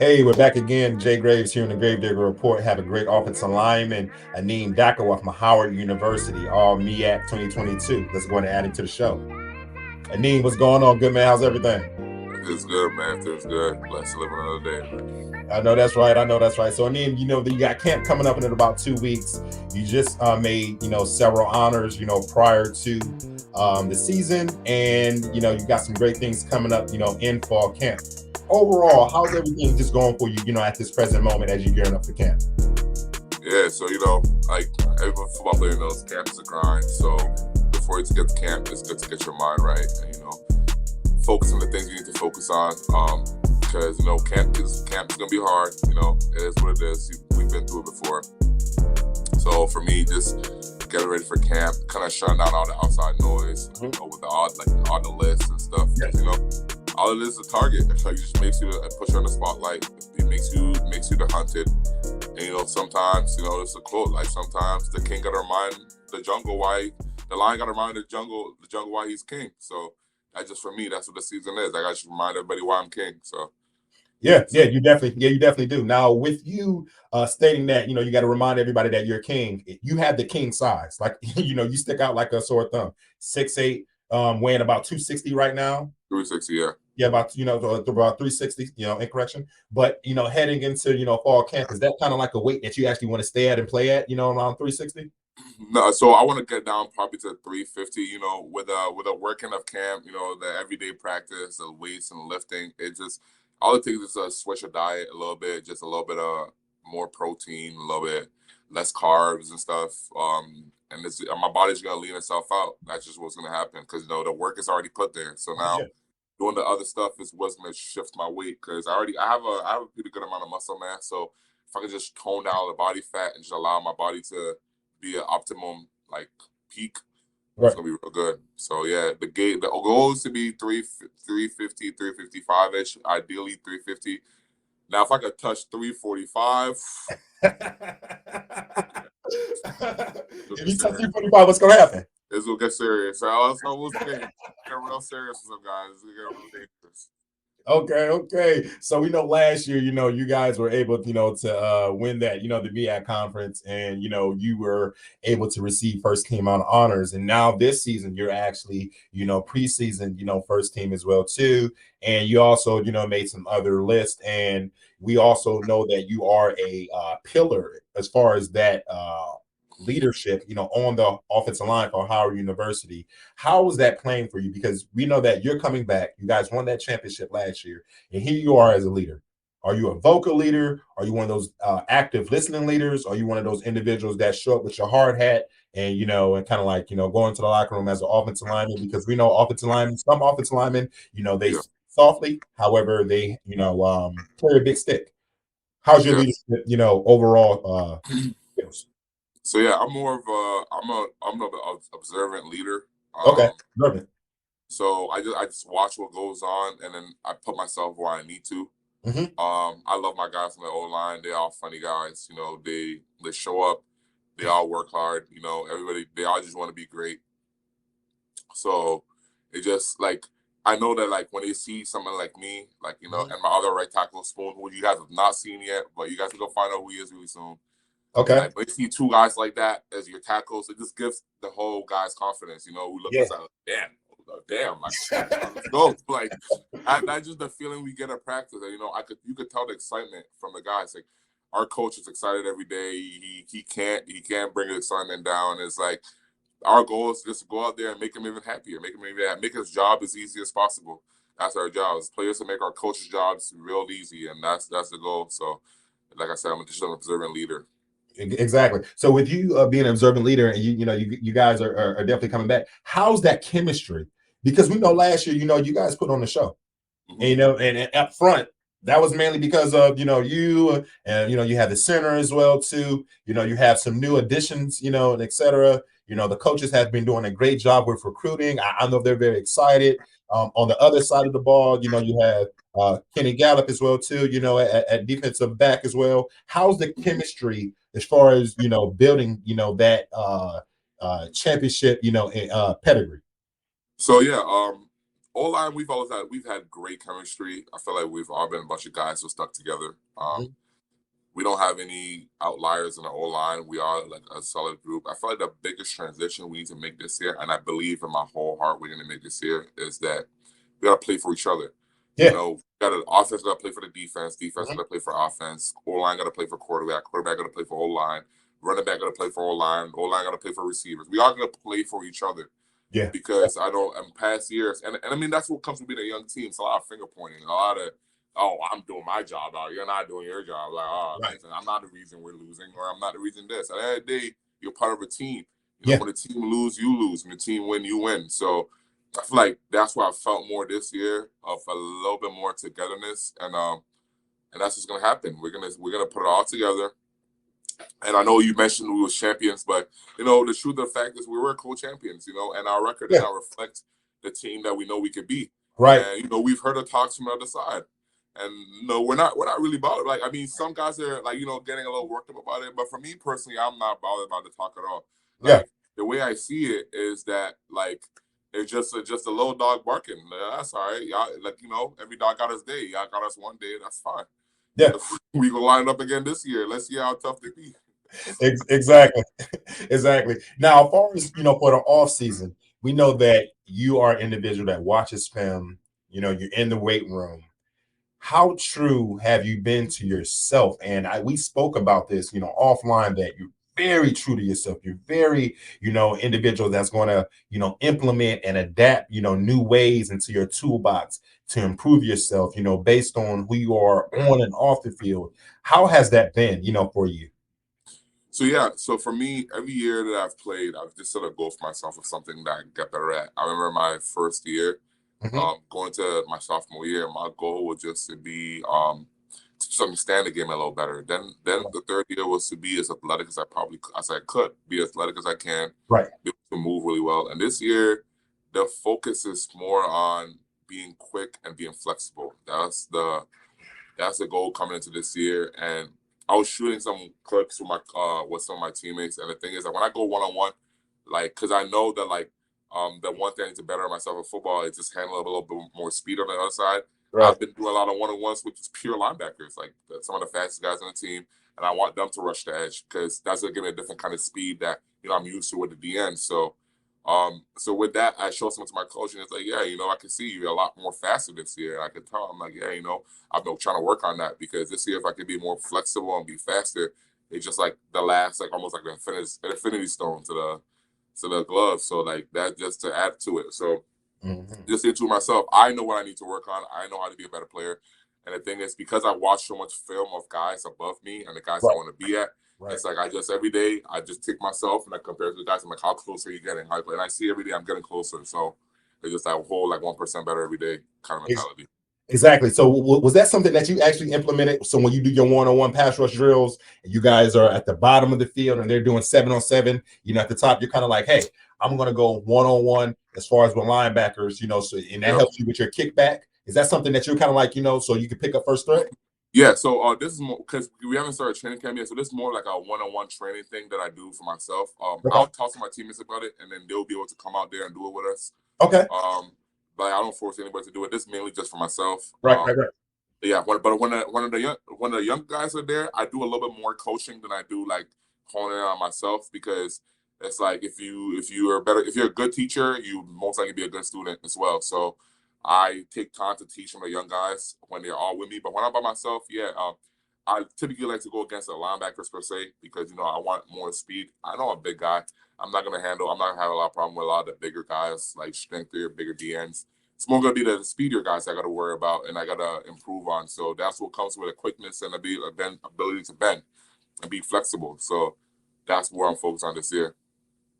Hey, we're back again. Jay Graves here in the Gravedigger Report. Have a great offensive lineman, Anim Dankwah from Howard University, All-MEAC 2022. Let's go ahead and add him to the show. Anim, what's going on? Good, man. How's everything? It's good, man. It's good. Blessed to live another day, man. I know that's right. I know that's right. So, Anim, you got camp coming up in about 2 weeks. You just made, several honors, prior to the season. And, you got some great things coming up, in fall camp. Overall, how's everything just going for you, at this present moment as you're gearing up for camp? Yeah, so like every football player knows, camp is a grind. So before you get to camp, it's good to get your mind right and focus on the things you need to focus on. Because camp is gonna be hard. It is what it is. We've been through it before. So for me, just getting ready for camp, kind of shutting down all the outside noise, with the odd the lists and stuff. Yes. All it is a target. It just makes you put you on the spotlight. It makes you the hunted. And sometimes it's a quote like sometimes the king gotta remind the jungle why the lion gotta remind the jungle why he's king. So that's just for me. That's what the season is. I gotta remind everybody why I'm king. So. Yeah, you definitely do. Now, with you stating that, you got to remind everybody that you're king. You have the king size, like you stick out like a sore thumb. 6'8", weighing about 260 right now. 360, yeah. Yeah, about 360, in correction. But heading into fall camp, is that kind of like a weight that you actually want to stay at and play at, around 360? No, so I want to get down probably to 350. With a working of camp, the everyday practice, the weights and lifting, it just all it takes is a switch of diet a little bit, just a little bit of more protein, a little bit less carbs and stuff. And my body's gonna lean itself out. That's just what's gonna happen because the work is already put there. So now. Yeah. Doing the other stuff is what's going to shift my weight because I have a pretty good amount of muscle mass. So if I can just tone down the body fat and just allow my body to be an optimum peak, it's going to be real good. So yeah, the goal is to be 350, 355-ish, ideally 350. Now if I could touch 345. If you touch 345, what's going to happen? It's gonna get serious. So we'll get real serious with some guys. It's gonna get real dangerous. Okay. So we know last year, you guys were able, to win that, the MEAC conference, and you were able to receive first team on honors. And now this season, you're actually, preseason, first team as well too. And you also, made some other lists. And we also know that you are a pillar as far as that. Leadership, on the offensive line for Howard University. How was that playing for you? Because we know that you're coming back. You guys won that championship last year, and here you are as a leader. Are you a vocal leader? Are you one of those active listening leaders? Are you one of those individuals that show up with your hard hat and and kind of like go into the locker room as an offensive lineman? Because we know some offensive linemen, they softly, however, they carry a big stick. How's your leadership, overall skills? So yeah, I'm more of I'm an observant leader. Okay, perfect. So I just watch what goes on, and then I put myself where I need to. Mm-hmm. I love my guys from the O-line. They're all funny guys. They show up. They all work hard. Everybody. They all just want to be great. So it just I know that when they see someone like me, and my other right tackle Spoon, who you guys have not seen yet, but you guys will go find out who he is really soon. Okay. But you see two guys like that as your tackles, it just gives the whole guy's confidence. Who look at damn, let's go. That's just the feeling we get at practice. You could tell the excitement from the guys. Our coach is excited every day. He can't bring his excitement down. It's our goal is just to go out there and make him even happier, make his job as easy as possible. That's our job as players, to make our coach's jobs real easy, and that's the goal. So, like I said, I'm just an observant leader. Exactly. So with you being an observant leader, and you guys are definitely coming back. How's that chemistry? Because we know last year, you guys put on the show, and and up front, that was mainly because of you, and you have the center as well too. You have some new additions, and etc. The coaches have been doing a great job with recruiting. I know they're very excited. On the other side of the ball, you have Kenny Gallup as well too. At defensive back as well. How's the chemistry as far as building that championship pedigree? So yeah, O-line, we've had great chemistry. I feel like we've all been a bunch of guys who stuck together. We don't have any outliers in the O-line. We are like a solid group. I feel like the biggest transition we need to make this year, and I believe in my whole heart we're going to make this year, is that we got to play for each other. Yeah. You know, got an offense got to play for the defense. Defense got to play for offense. O-line got to play for quarterback. Quarterback got to play for O-line. Running back got to play for O-line. O-line got to play for receivers. We all got to play for each other. Yeah. Because in past years, and I mean, that's what comes with being a young team. It's a lot of finger pointing, a lot of, oh, I'm doing my job out. You're not doing your job. Like, oh, right. I'm not the reason we're losing, or I'm not the reason this. At the end of the day, you're part of a team. You know, when the team lose, you lose. When the team win, you win. So I feel like that's why I felt more this year, of a little bit more togetherness, and that's what's gonna happen. We're gonna put it all together. And I know you mentioned we were champions, but you know, the truth of the fact is we were co-champions. You know, and our record does not reflect the team that we know we could be. Right. And you know, we've heard the talks from the other side. And no, we're not really bothered. Like, I mean, some guys are like, you know, getting a little worked up about it. But for me personally, I'm not bothered about the talk at all. Like, the way I see it is that, like, it's just a little dog barking. That's all right. Y'all, like, you know, every dog got his day. Y'all got us one day. That's fine. Yeah. We gonna line it up again this year. Let's see how tough they be. Exactly. Exactly. Now, as far as, you know, for the off season, we know that you are an individual that watches film. You know, you're in the weight room. How true have you been to yourself? And we spoke about this, you know, offline, that you're very true to yourself. You're very, you know, individual that's going to, you know, implement and adapt, you know, new ways into your toolbox to improve yourself, you know, based on who you are on and off the field. How has that been, you know, for you? So, yeah, so for me, every year that I've played, I've just set a goal for myself of something that I get better at. I remember my first year, going to my sophomore year, my goal was just to be to just understand the game a little better. Then the third year was to be as athletic as I could, be as athletic as I can, right, be able to move really well. And this year, the focus is more on being quick and being flexible. That's the goal coming into this year. And I was shooting some clips with some of my teammates, and the thing is that when I go one-on-one, like, because I know that, like, the one thing to better myself in football is just handle a little bit more speed on the other side. Right. I've been doing a lot of one-on-ones with just pure linebackers, like some of the fastest guys on the team, and I want them to rush the edge because that's going to give me a different kind of speed that, you know, I'm used to with the DN. So with that, I showed some to my coach, and it's like, yeah, you know, I can see you're a lot more faster this year. And I could tell. I'm like, yeah, you know, I've been trying to work on that because this year, if I could be more flexible and be faster, it's just like the last, like almost like an infinity stone to the glove. So like that, just to add to it. So just into myself, I know what I need to work on. I know how to be a better player. And the thing is, because I watch so much film of guys above me and the guys I want to be at, it's like every day I just take myself and I compare to the guys. I'm like, how close are you getting? And I see every day I'm getting closer. So it's just that whole like 1% better every day kind of mentality. Exactly. So was that something that you actually implemented? So when you do your one-on-one pass rush drills, and you guys are at the bottom of the field and they're doing 7-on-7, you know, at the top, you're kind of like, hey, I'm going to go one-on-one as far as with linebackers, you know, so and that helps you with your kickback. Is that something that you're kind of like, you know, so you can pick up first threat? Yeah, so this is more because we haven't started training camp yet, so this is more like a one-on-one training thing that I do for myself. I'll talk to my teammates about it, and then they'll be able to come out there and do it with us. Okay. But I don't force anybody to do it. This is mainly just for myself. Right. Yeah, but when the young guys are there, I do a little bit more coaching than I do like honing in on myself, because it's like if you're a good teacher, you most likely be a good student as well. So I take time to teach them the young guys when they're all with me. But when I'm by myself, I typically like to go against the linebackers per se, because, you know, I want more speed. I know I'm a big guy. I'm not going to have a lot of problem with a lot of the bigger guys, like strengthier, bigger DNs. It's more going to be the speedier guys I got to worry about and I got to improve on. So that's what comes with a quickness and ability to bend and be flexible. So that's where I'm focused on this year.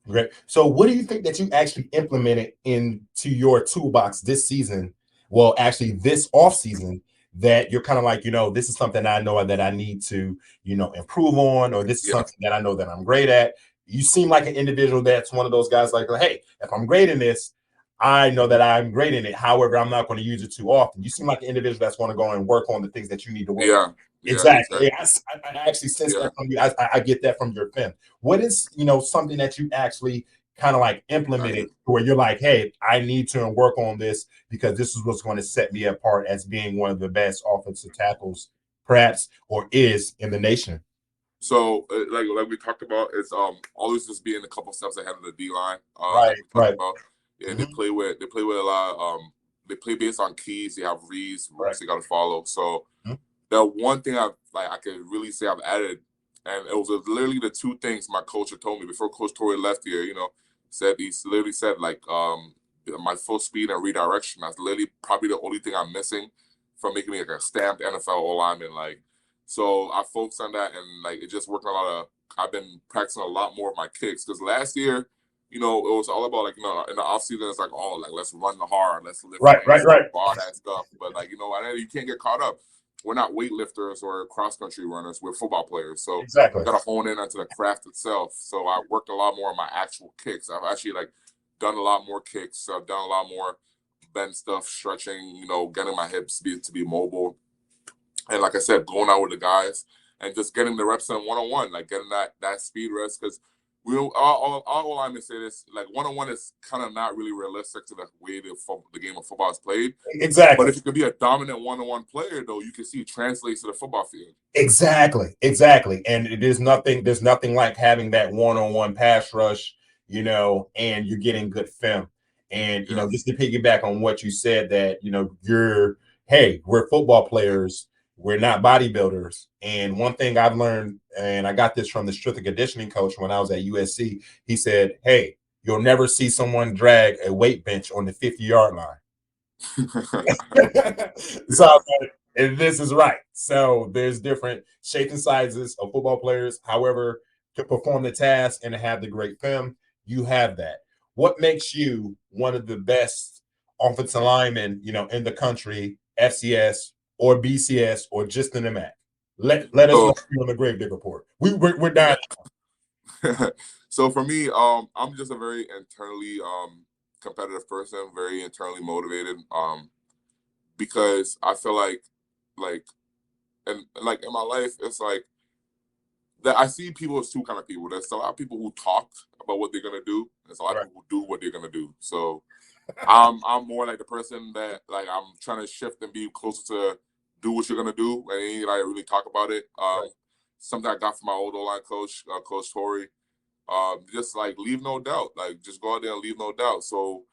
Great. So what do you think that you actually implemented into your toolbox this season? Well, actually this off season, that you're kind of like, you know, this is something I know that I need to, you know, improve on, or this is something that I know that I'm great at. You seem like an individual that's one of those guys like, hey, if I'm great in this, I know that I'm great in it. However, I'm not going to use it too often. You seem like an individual that's going to go and work on the things that you need to work on. Exactly. I actually sense that from you. I get that from your pen. What is, you know, something that you actually, kind of like implemented where you're like, hey, I need to work on this because this is what's going to set me apart as being one of the best offensive tackles, perhaps, or is in the nation? So, like we talked about, it's always just being a couple steps ahead of the D line. Right, Like we talked about, yeah, they play with a lot. They play based on keys. They have reads, routes they got to follow. So, the one thing I could really say I've added, and it was literally the two things my coach had told me before Coach Torrey left here. He literally said like my full speed and redirection. That's literally probably the only thing I'm missing from making me like a stamped NFL O-lineman. Like, so I focused on that, and like it just worked a lot of. I've been practicing a lot more of my kicks because last year, it was all about like in the off season it's like let's run the hard, let's lift all that stuff. But like I know you can't get caught up. We're not weightlifters or cross country runners. We're football players, so exactly. Got to hone in onto the craft itself. So I worked a lot more on my actual kicks. I've actually like done a lot more kicks. I've done a lot more bend stuff, stretching. Getting my hips to be mobile, and like I said, going out with the guys and just getting the reps in 1-on-1, like getting that speed rest because. We all linemen say this, like 1-on-1 is kind of not really realistic to the way the game of football is played. Exactly. But if you could be a dominant 1-on-1 player, though, you can see it translates to the football field. Exactly. And there's nothing like having that 1-on-1 pass rush, and you're getting good film. And, just to piggyback on what you said that, we're football players. We're not bodybuilders. And one thing I've learned, and I got this from the strength and conditioning coach when I was at USC, he said, hey, you'll never see someone drag a weight bench on the 50-yard line. So, and this is right. So there's different shapes and sizes of football players. However, to perform the task and to have the great film, you have that. What makes you one of the best offensive linemen, in the country, FCS, or BCS, or just in the MAC? Let us know on the Gravedigger Report. We're dying. So for me, I'm just a very internally competitive person, very internally motivated. Because I feel like in my life, it's like that I see people as two kind of people. There's a lot of people who talk about what they're gonna do. There's a lot of people who do what they're gonna do. So I'm more like the person that like I'm trying to shift and be closer to do what you're gonna do, and ain't like really talk about it. Something I got from my old O-line coach, Coach Torrey. Just like leave no doubt. Like just go out there and leave no doubt. So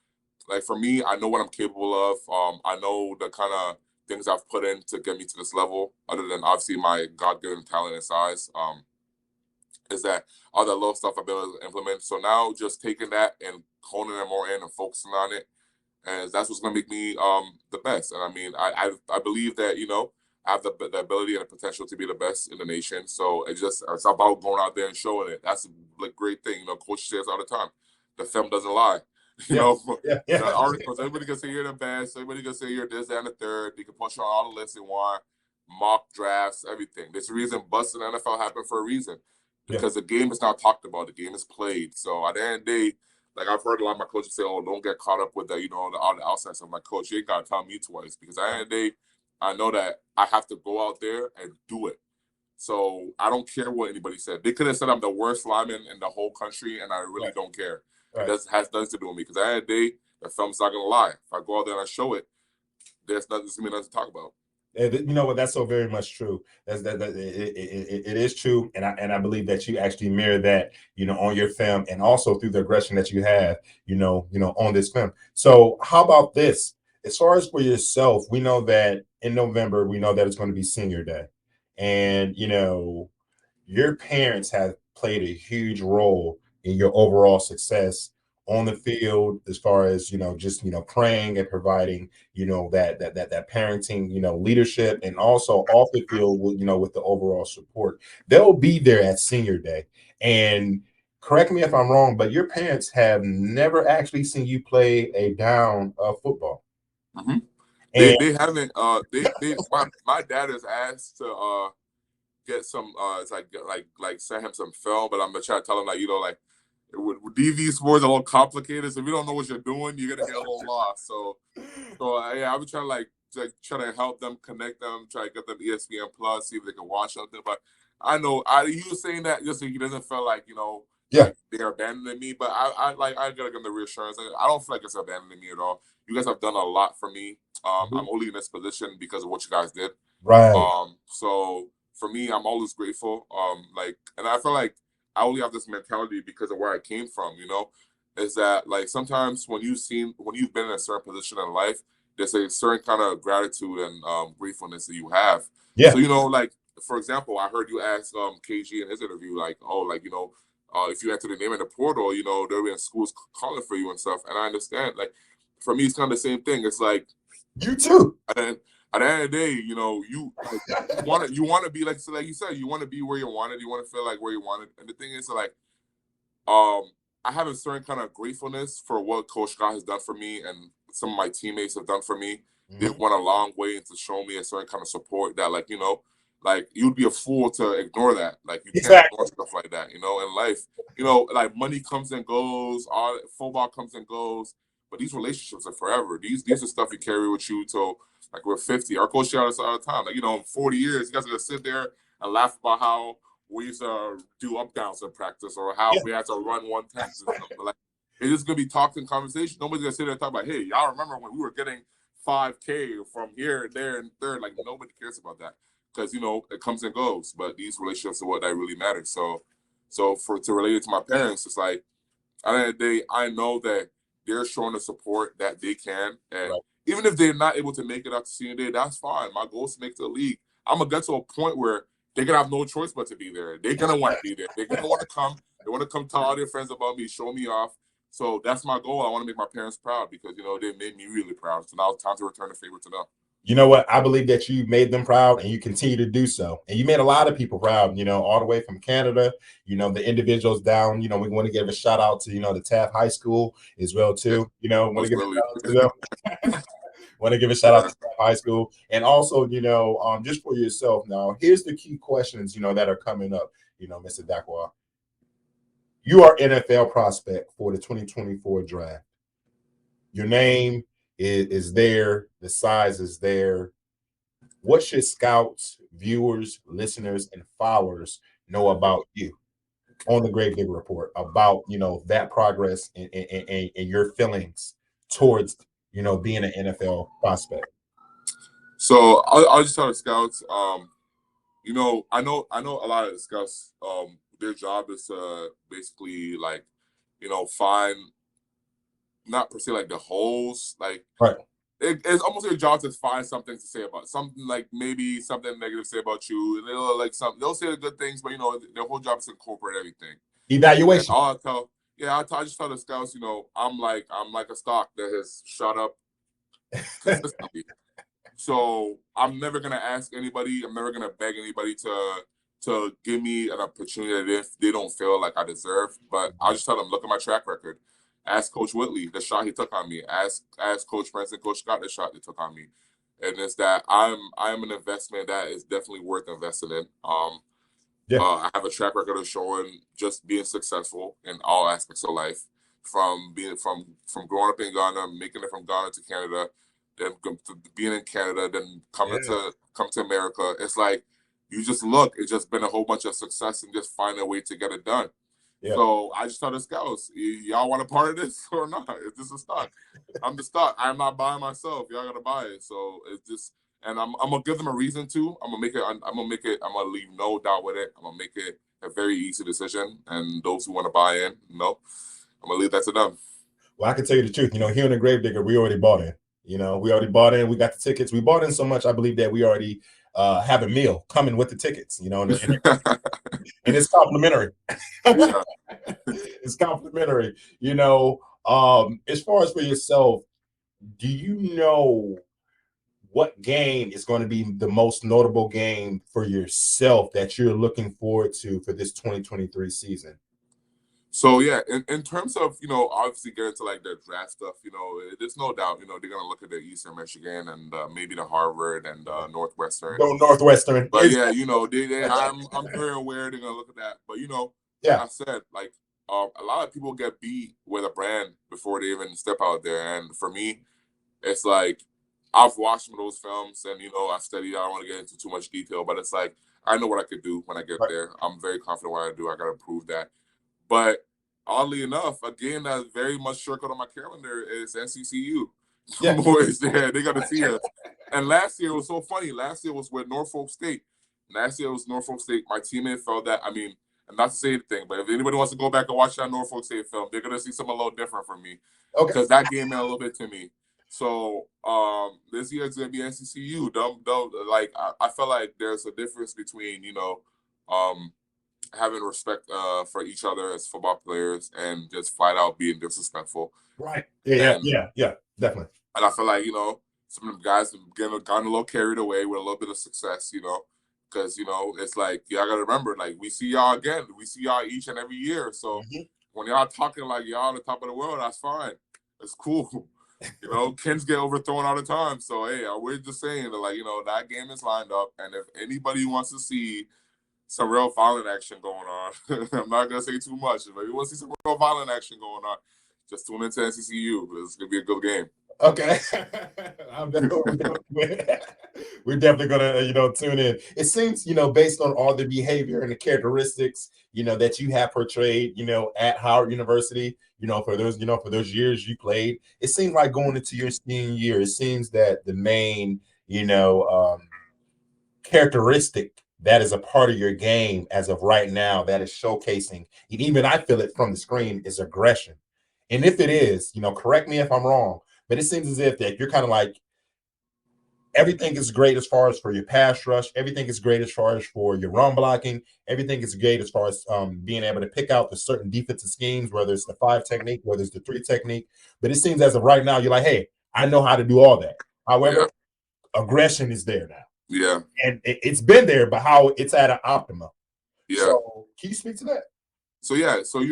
like for me, I know what I'm capable of. I know the kind of things I've put in to get me to this level, other than obviously my God-given talent and size. Is that all that little stuff I've been able to implement. So now just taking that and honing it more in and focusing on it, and that's what's going to make me the best. And I mean, I believe that I have the ability and the potential to be the best in the nation. So it's about going out there and showing it. That's a great thing. Coach says all the time, the film doesn't lie. The articles, everybody can say you're the best. Everybody can say you're this, that, and the third. They can push you on all the lists they want, mock drafts, everything. There's a reason busts in the NFL happen for a reason. Because the game is not talked about, the game is played. So at the end of the day, like I've heard a lot of my coaches say, "Oh, don't get caught up with all the outside stuff." My coach, you ain't gotta tell me twice because at the end of the day, I know that I have to go out there and do it. So I don't care what anybody said. They could have said I'm the worst lineman in the whole country, and I really don't care. It has nothing to do with me because at the end of the day, the film's not gonna lie. If I go out there and I show it, there's nothing to talk about. You know what? That's so very much true. It is true, and I believe that you actually mirror that, on your film, and also through the aggression that you have, on this film. So, how about this? As far as for yourself, we know that in November, we know that it's going to be Senior Day, and your parents have played a huge role in your overall success on the field, as far as just praying and providing that parenting leadership, and also off the field with the overall support. They'll be there at Senior Day, and correct me if I'm wrong, but your parents have never actually seen you play a down of football. Mm-hmm. They haven't. My dad is asked to get some. It's like send him some film, but I'm gonna try to tell him with DV sports a little complicated, so if you don't know what you're doing, you're gonna get a little lost. So yeah, I've been trying to try to help them, connect them, try to get them ESPN Plus, see if they can watch something. But I know he was saying that just so he doesn't feel like Yeah. they're abandoning me. But I gotta give them the reassurance. I don't feel like it's abandoning me at all. You guys have done a lot for me. I'm only in this position because of what you guys did. Right. So for me, I'm always grateful. And I feel like I only have this mentality because of where I came from. Is that like sometimes when you've been in a certain position in life, there's a certain kind of gratitude and gratefulness that you have. Yeah. So like for example, I heard you ask KG in his interview, like, oh, like if you enter the name in the portal, there'll be schools calling for you and stuff. And I understand. Like for me, it's kind of the same thing. It's like you too. And at the end of the day, you want to be like you said, you want to be where you wanted. You want to feel like where you wanted. And the thing is, like, I have a certain kind of gratefulness for what Coach Scott has done for me, and some of my teammates have done for me. Mm-hmm. They've went a long way into show me a certain kind of support that, like, like you'd be a fool to ignore that. Like you can't ignore stuff like that. In life, like money comes and goes, all football comes and goes. But these relationships are forever. These are stuff you carry with you till like we're 50. Our coach shouts us all the time. Like, in 40 years, you guys are gonna sit there and laugh about how we used to do up downs in practice or how we had to run 110s and something. Like it's just gonna be talked in conversation. Nobody's gonna sit there and talk about, hey, y'all remember when we were getting 5K from here and there and there? Like nobody cares about that. Because it comes and goes. But these relationships are what that really matters. So to relate it to my parents, it's like at the end of the day, I know that they're showing the support that they can. And even if they're not able to make it up to senior day, that's fine. My goal is to make the league. I'm going to get to a point where they're going to have no choice but to be there. They're going to want to be there. They're going to want to come. They want to come tell all their friends about me, show me off. So that's my goal. I want to make my parents proud because, they made me really proud. So now it's time to return the favor to them. You know what? I believe that you made them proud and you continue to do so. And you made a lot of people proud, all the way from Canada, the individuals down, we want to give a shout out to, the Taft High School as well, too. Want to give a shout out to them. Want to give a shout out to Taft High School. And also, just for yourself now, here's the key questions, that are coming up, Mr. Dankwah. You are NFL prospect for the 2024 draft. Your name is there, the size is there. What should scouts, viewers, listeners, and followers know about you on the Gravedigger Report about that progress and your feelings towards being an NFL prospect? So I'll just tell the scouts. I know a lot of the scouts. Their job is to basically like, find not per se like the holes, like right. It's almost your job to find something to say about something, like maybe something negative to say about you. They'll say the good things, but their whole job is to incorporate everything. Evaluation. And I just tell the scouts, I'm like a stock that has shot up consistently. So I'm never gonna ask anybody. I'm never gonna beg anybody to give me an opportunity if they don't feel like I deserve. But I'll just tell them, look at my track record. Ask Coach Whitley the shot he took on me. Ask Coach Prince and Coach Scott the shot they took on me. And it's that I'm an investment that is definitely worth investing in. I have a track record of showing just being successful in all aspects of life, from growing up in Ghana, making it from Ghana to Canada, then being in Canada, then come to America. It's like it's just been a whole bunch of success and just finding a way to get it done. Yeah. So I just tell the scouts, y'all want a part of this or not? Is this a stock? I'm the stock. I'm not buying myself. Y'all gotta buy it. So it's just, and I'm gonna give them a reason to. I'm gonna leave no doubt with it. I'm gonna make it a very easy decision. And those who want to buy in, I'm gonna leave that to them. Well, I can tell you the truth. Here in the Gravedigger, we already bought in. We already bought in. We got the tickets. We bought in so much, I believe that we already have a meal coming with the tickets. And it's complimentary. It's complimentary. As far as for yourself, do you know what game is going to be the most notable game for yourself that you're looking forward to for this 2023 season? So yeah, in terms of obviously getting to like the draft stuff, there's no doubt they're gonna look at the Eastern Michigan and maybe the Harvard and Northwestern. No, Northwestern, but yeah, I'm very aware they're gonna look at that. But like I said, like a lot of people get beat with a brand before they even step out there, and for me, it's like I've watched some of those films and I studied. I don't want to get into too much detail, but it's like I know what I could do when I get there. I'm very confident what I do. I gotta prove that. But oddly enough, a game that's very much circled on my calendar is NCCU. Yeah. Boys, yeah, they got to see us. And last year was so funny. Last year was with Norfolk State. Last year was Norfolk State. My teammate felt that. I mean, and not to say anything, but if anybody wants to go back and watch that Norfolk State film, they're gonna see something a little different from me. Okay. Because that game meant a little bit to me. So this year it's gonna be NCCU. Like I feel like there's a difference between having respect for each other as football players and just flat out being disrespectful. Right. Yeah, definitely. And I feel like, some of them guys have gotten a little carried away with a little bit of success, because, it's like, y'all got to remember, like, we see y'all again. We see y'all each and every year. So when y'all talking like y'all on the top of the world, that's fine. It's cool. Kids get overthrown all the time. So, hey, we're just saying that, like, that game is lined up. And if anybody wants to see some real violent action going on, I'm not going to say too much. If you want to see some real violent action going on, just tune into NCCU. It's going to be a good game. Okay. We're definitely gonna tune in. It seems based on all the behavior and the characteristics that you have portrayed at Howard University for those years you played, it seems like going into your senior year, it seems that the main characteristic that is a part of your game as of right now that is showcasing, and even I feel it from the screen, is aggression. And if it is, correct me if I'm wrong, but it seems as if that you're kind of like, everything is great as far as for your pass rush. Everything is great as far as for your run blocking. Everything is great as far as being able to pick out the certain defensive schemes, whether it's the 5 technique, whether it's the 3 technique. But it seems as of right now, you're like, hey, I know how to do all that. However, aggression is there now. Yeah. And it's been there, but how it's at an optimum. Yeah. So can you speak to that? So, yeah. So,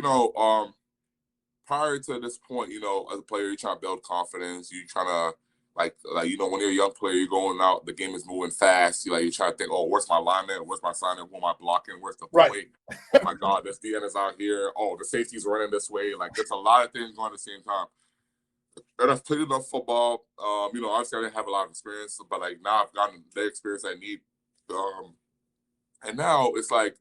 prior to this point, as a player, you're trying to build confidence. You're trying to, like when you're a young player, you're going out, the game is moving fast. You're trying to think, oh, where's my lineman? Where's my signer? Who am I blocking? Where's the point? Oh, my God, this DN is out here. Oh, the safety's running this way. Like, there's a lot of things going at the same time. And I've played enough football. Obviously I didn't have a lot of experience, but like now I've gotten the experience I need. And now it's like,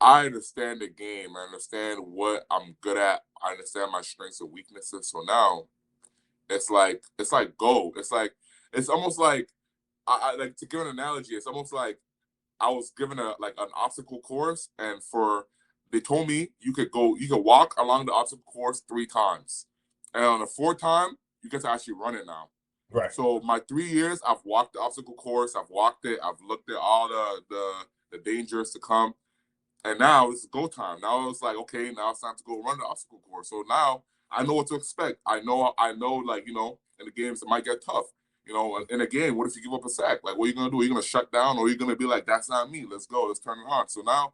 I understand the game. I understand what I'm good at. I understand my strengths and weaknesses. So now it's like go. It's almost like I like, to give an analogy, it's almost like I was given an obstacle course, and they told me you could walk along the obstacle course 3 times. And on the 4th time, you get to actually run it now. Right. So my 3 years, I've walked the obstacle course. I've walked it. I've looked at all the dangers to come. And now it's go time. Now it's like, okay, now it's time to go run the obstacle course. So now I know what to expect. I know, like, in the games it might get tough. In a game, what if you give up a sack? Like, what are you going to do? Are you going to shut down, or are you going to be like, that's not me. Let's go. Let's turn it on. So now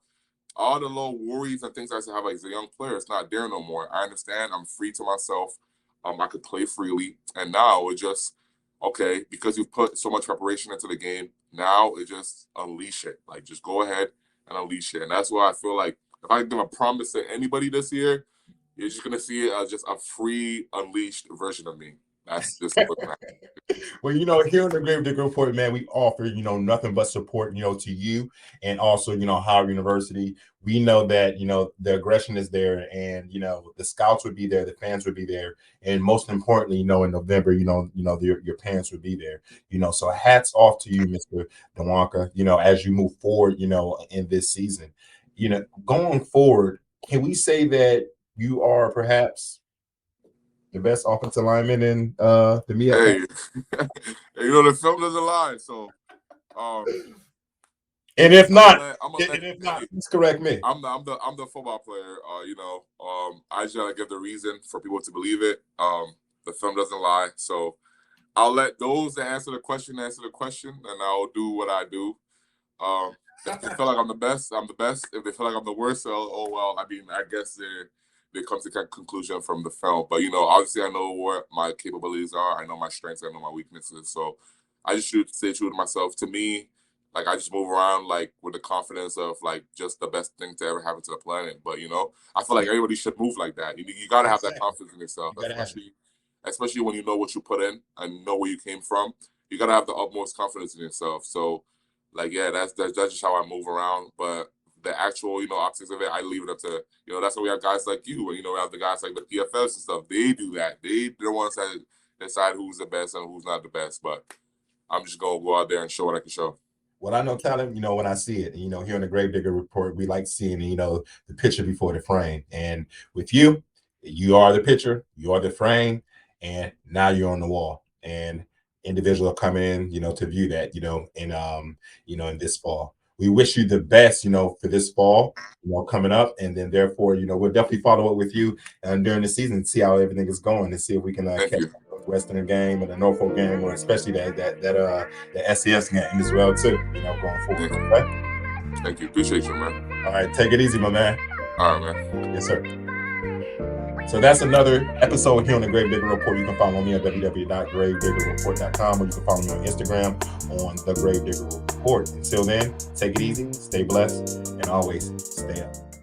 all the little worries and things I used to have as a young player, it's not there no more. I understand. I'm free to myself. I could play freely. And now it's just, okay, because you've put so much preparation into the game, now it just unleash it. Like, just go ahead and unleash it. And that's why I feel like if I give a promise to anybody this year, you're just going to see it as just a free, unleashed version of me. That's just what Well, here on the Gravedigger Report, man, we offer, nothing but support, to you, and also, Howard University. We know that, the aggression is there, and, the scouts would be there, the fans would be there. And most importantly, in November, your parents would be there, so hats off to you, Mr. Dankwah, as you move forward, in this season, going forward, can we say that you are perhaps the best offensive lineman in the MEAC? Hey, the film doesn't lie. So, and if not, please correct me. I'm the football player. I just gotta give the reason for people to believe it. The film doesn't lie. So I'll let those that answer the question, and I'll do what I do. If they feel like I'm the best, I'm the best. If they feel like I'm the worst, oh well. I mean, I guess they come to that conclusion from the film. But obviously, I know what my capabilities are. I know my strengths. I know my weaknesses. So I just should stay true to myself. To me, like, I just move around like with the confidence of like just the best thing to ever happen to the planet. But I feel like everybody should move like that. You gotta have that confidence in yourself, especially when you know what you put in and know where you came from. You gotta have the utmost confidence in yourself. So, like, yeah, that's just how I move around. But the actual, optics of it, I leave it up to, that's why we have guys like you, and, we have the guys like the PFFs and stuff. They do that. They're the ones that decide who's the best and who's not the best. But I'm just going to go out there and show what I can show. Well, I know talent, when I see it, here in the Gravedigger Report, we like seeing, the picture before the frame. And with you, you are the picture, you are the frame, and now you're on the wall. And individual come in, to view that, in this fall. We wish you the best, for this fall, coming up. And then therefore, we'll definitely follow up with you during the season and see how everything is going and see if we can catch Western game and the Norfolk game, or especially the SES game as well too. Going forward. Okay. Thank you. Appreciate you, man. All right, take it easy, my man. All right, man. Yes, sir. So that's another episode here on the Gravedigger Report. You can follow me at www.gravediggerreport.com, or you can follow me on Instagram on the Gravedigger Report. Until then, take it easy, stay blessed, and always stay up.